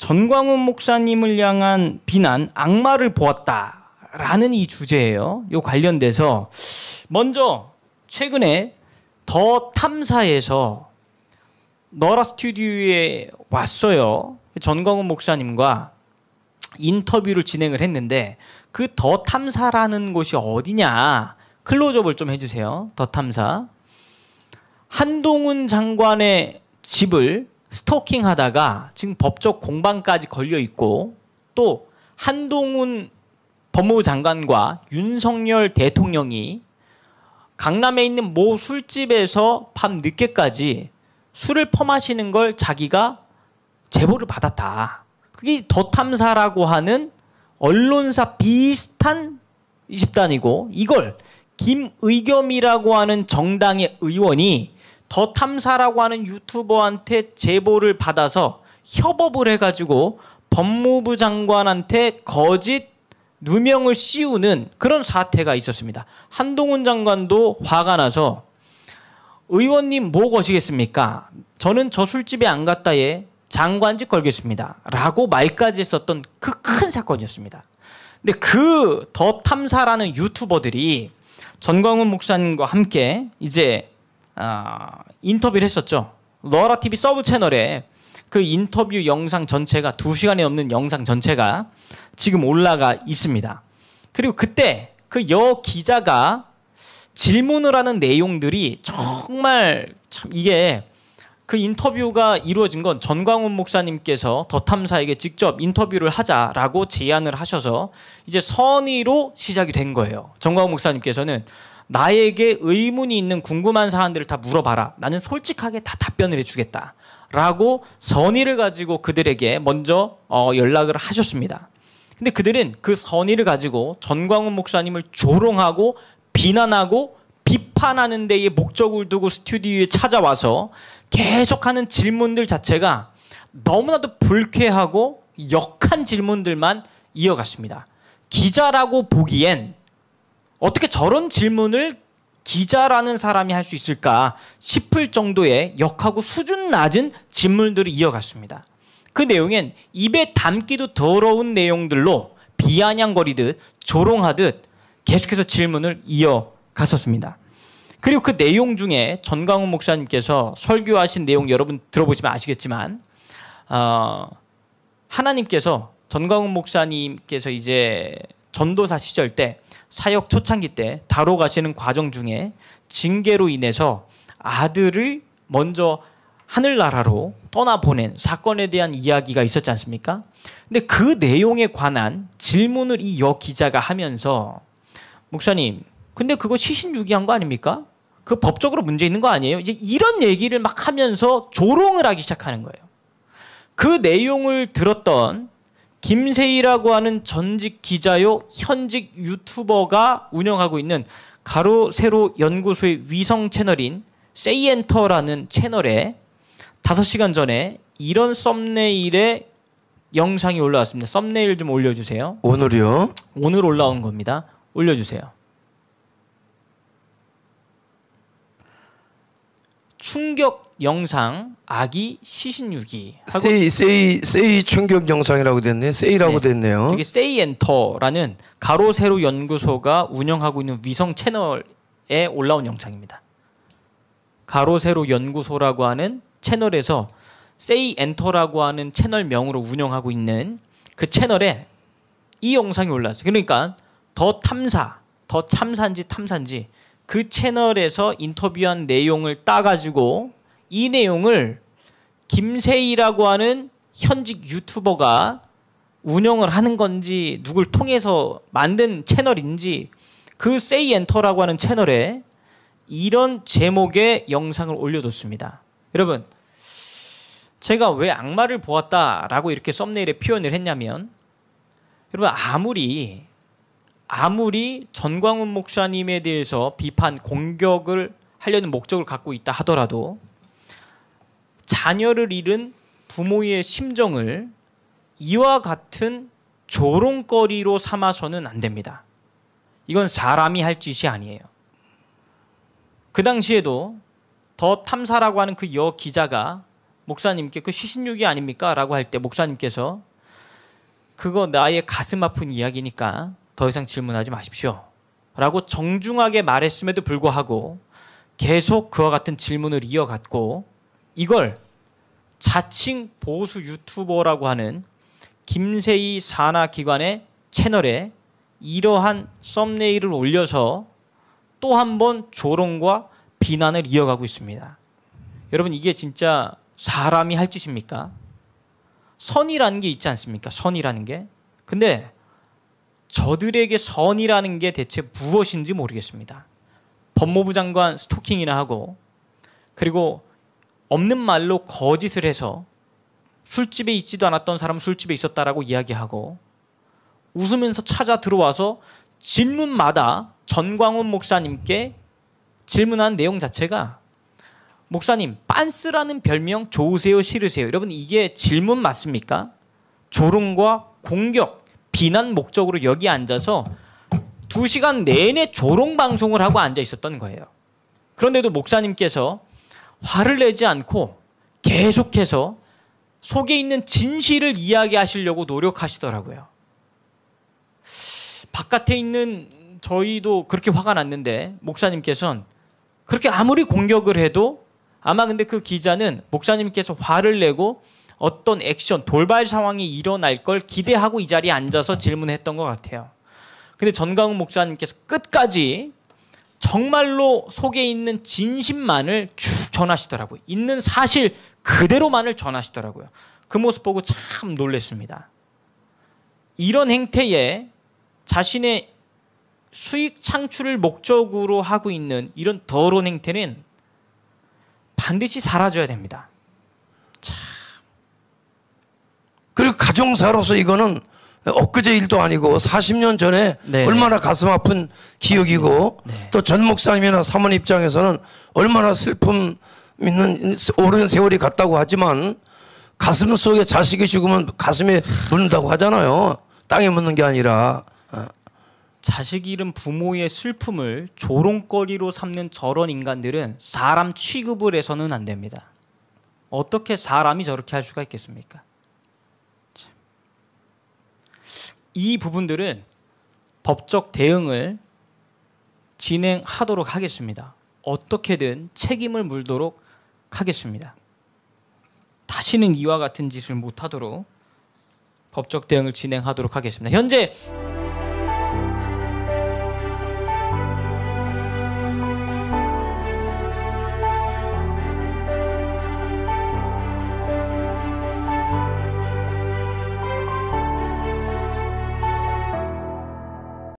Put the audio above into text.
전광훈 목사님을 향한 비난, 악마를 보았다라는 이 주제예요. 요 관련돼서 먼저 최근에 더 탐사에서 너라 스튜디오에 왔어요. 전광훈 목사님과 인터뷰를 진행을 했는데 그 더 탐사라는 곳이 어디냐 클로즈업을 좀 해주세요. 더 탐사. 한동훈 장관의 집을 스토킹하다가 지금 법적 공방까지 걸려 있고 또 한동훈 법무부 장관과 윤석열 대통령이 강남에 있는 모 술집에서 밤 늦게까지 술을 퍼마시는 걸 자기가 제보를 받았다. 그게 더 탐사라고 하는 언론사 비슷한 집단이고 이걸 김의겸이라고 하는 정당의 의원이 더 탐사라고 하는 유튜버한테 제보를 받아서 협업을 해가지고 법무부 장관한테 거짓 누명을 씌우는 그런 사태가 있었습니다. 한동훈 장관도 화가 나서 의원님 뭐 거시겠습니까? 저는 저 술집에 안 갔다에 장관직 걸겠습니다. 라고 말까지 했었던 그 큰 사건이었습니다. 근데 그 더 탐사라는 유튜버들이 전광훈 목사님과 함께 이제 인터뷰를 했었죠. 너라TV 서브 채널에 그 인터뷰 영상 전체가 2시간이 넘는 영상 전체가 지금 올라가 있습니다. 그리고 그때 그 여 기자가 질문을 하는 내용들이 정말 참 이게 그 인터뷰가 이루어진 건 전광훈 목사님께서 더 탐사에게 직접 인터뷰를 하자라고 제안을 하셔서 이제 선의로 시작이 된 거예요. 전광훈 목사님께서는 나에게 의문이 있는 궁금한 사안들을 다 물어봐라. 나는 솔직하게 다 답변을 해주겠다. 라고 선의를 가지고 그들에게 먼저 연락을 하셨습니다. 근데 그들은 그 선의를 가지고 전광훈 목사님을 조롱하고 비난하고 비판하는 데에 목적을 두고 스튜디오에 찾아와서 계속하는 질문들 자체가 너무나도 불쾌하고 역한 질문들만 이어갔습니다. 기자라고 보기엔 어떻게 저런 질문을 기자라는 사람이 할 수 있을까 싶을 정도의 역하고 수준 낮은 질문들을 이어갔습니다. 그 내용엔 입에 담기도 더러운 내용들로 비아냥거리듯 조롱하듯 계속해서 질문을 이어갔었습니다. 그리고 그 내용 중에 전광훈 목사님께서 설교하신 내용 여러분 들어보시면 아시겠지만 하나님께서 전광훈 목사님께서 이제 전도사 시절 때 사역 초창기 때 다로 가시는 과정 중에 징계로 인해서 아들을 먼저 하늘나라로 떠나보낸 사건에 대한 이야기가 있었지 않습니까? 근데 그 내용에 관한 질문을 이 여 기자가 하면서 목사님 근데 그거 시신유기한 거 아닙니까? 그 법적으로 문제 있는 거 아니에요? 이제 이런 얘기를 막 하면서 조롱을 하기 시작하는 거예요. 그 내용을 들었던 김세희라고 하는 전직 기자요 현직 유튜버가 운영하고 있는 가로 세로 연구소의 위성 채널인 세이엔터라는 채널에 5시간 전에 이런 썸네일의 영상이 올라왔습니다. 썸네일 좀 올려주세요. 오늘이요? 오늘 올라온 겁니다. 올려주세요. 충격 영상 아기 시신유기. 세이 충격 영상이라고 됐네. 세이라고 됐네요. 이게 세이엔터라는 가로 세로 연구소가 운영하고 있는 위성 채널에 올라온 영상입니다. 가로 세로 연구소라고 하는 채널에서 세이엔터라고 하는 채널명으로 운영하고 있는 그 채널에 이 영상이 올라왔어요. 그러니까 더 탐사, 더 참사인지 탐사인지 그 채널에서 인터뷰한 내용을 따가지고 이 내용을 김세희라고 하는 현직 유튜버가 운영을 하는 건지 누굴 통해서 만든 채널인지 그 세이엔터라고 하는 채널에 이런 제목의 영상을 올려뒀습니다. 여러분 제가 왜 악마를 보았다라고 이렇게 썸네일에 표현을 했냐면 여러분 아무리 전광훈 목사님에 대해서 비판, 공격을 하려는 목적을 갖고 있다 하더라도 자녀를 잃은 부모의 심정을 이와 같은 조롱거리로 삼아서는 안 됩니다. 이건 사람이 할 짓이 아니에요. 그 당시에도 더 탐사라고 하는 그 여 기자가 목사님께 그 시신유기 아닙니까? 라고 할 때 목사님께서 그거 나의 가슴 아픈 이야기니까 더 이상 질문하지 마십시오. 라고 정중하게 말했음에도 불구하고 계속 그와 같은 질문을 이어갔고 이걸 자칭 보수 유튜버라고 하는 김세희 산하기관의 채널에 이러한 썸네일을 올려서 또 한 번 조롱과 비난을 이어가고 있습니다. 여러분 이게 진짜 사람이 할 짓입니까? 선이라는 게 있지 않습니까? 선이라는 게. 근데 저들에게 선이라는 게 대체 무엇인지 모르겠습니다. 법무부 장관 스토킹이나 하고 그리고 없는 말로 거짓을 해서 술집에 있지도 않았던 사람 술집에 있었다라고 이야기하고 웃으면서 찾아 들어와서 질문마다 전광훈 목사님께 질문한 내용 자체가 목사님 빤스라는 별명 좋으세요 싫으세요? 여러분 이게 질문 맞습니까? 조롱과 공격, 비난 목적으로 여기 앉아서 2시간 내내 조롱 방송을 하고 앉아 있었던 거예요. 그런데도 목사님께서 화를 내지 않고 계속해서 속에 있는 진실을 이야기하시려고 노력하시더라고요. 바깥에 있는 저희도 그렇게 화가 났는데 목사님께서는 그렇게 아무리 공격을 해도 아마 근데 그 기자는 목사님께서 화를 내고 어떤 액션, 돌발 상황이 일어날 걸 기대하고 이 자리에 앉아서 질문했던 것 같아요. 근데 전광훈 목사님께서 끝까지 정말로 속에 있는 진심만을 쭉 전하시더라고요. 있는 사실 그대로만을 전하시더라고요. 그 모습 보고 참 놀랐습니다. 이런 행태에 자신의 수익 창출을 목적으로 하고 있는 이런 더러운 행태는 반드시 사라져야 됩니다. 그리고 가정사로서 이거는 엊그제 일도 아니고 40년 전에 네. 얼마나 가슴 아픈 기억이고 네. 또 전 목사님이나 사모님 입장에서는 얼마나 슬픔 있는 오랜 세월이 갔다고 하지만 가슴 속에 자식이 죽으면 가슴에 묻는다고 하잖아요. 땅에 묻는 게 아니라. 자식 잃은 부모의 슬픔을 조롱거리로 삼는 저런 인간들은 사람 취급을 해서는 안 됩니다. 어떻게 사람이 저렇게 할 수가 있겠습니까? 이 부분들은 법적 대응을 진행하도록 하겠습니다. 어떻게든 책임을 물도록 하겠습니다. 다시는 이와 같은 짓을 못하도록 법적 대응을 진행하도록 하겠습니다. 현재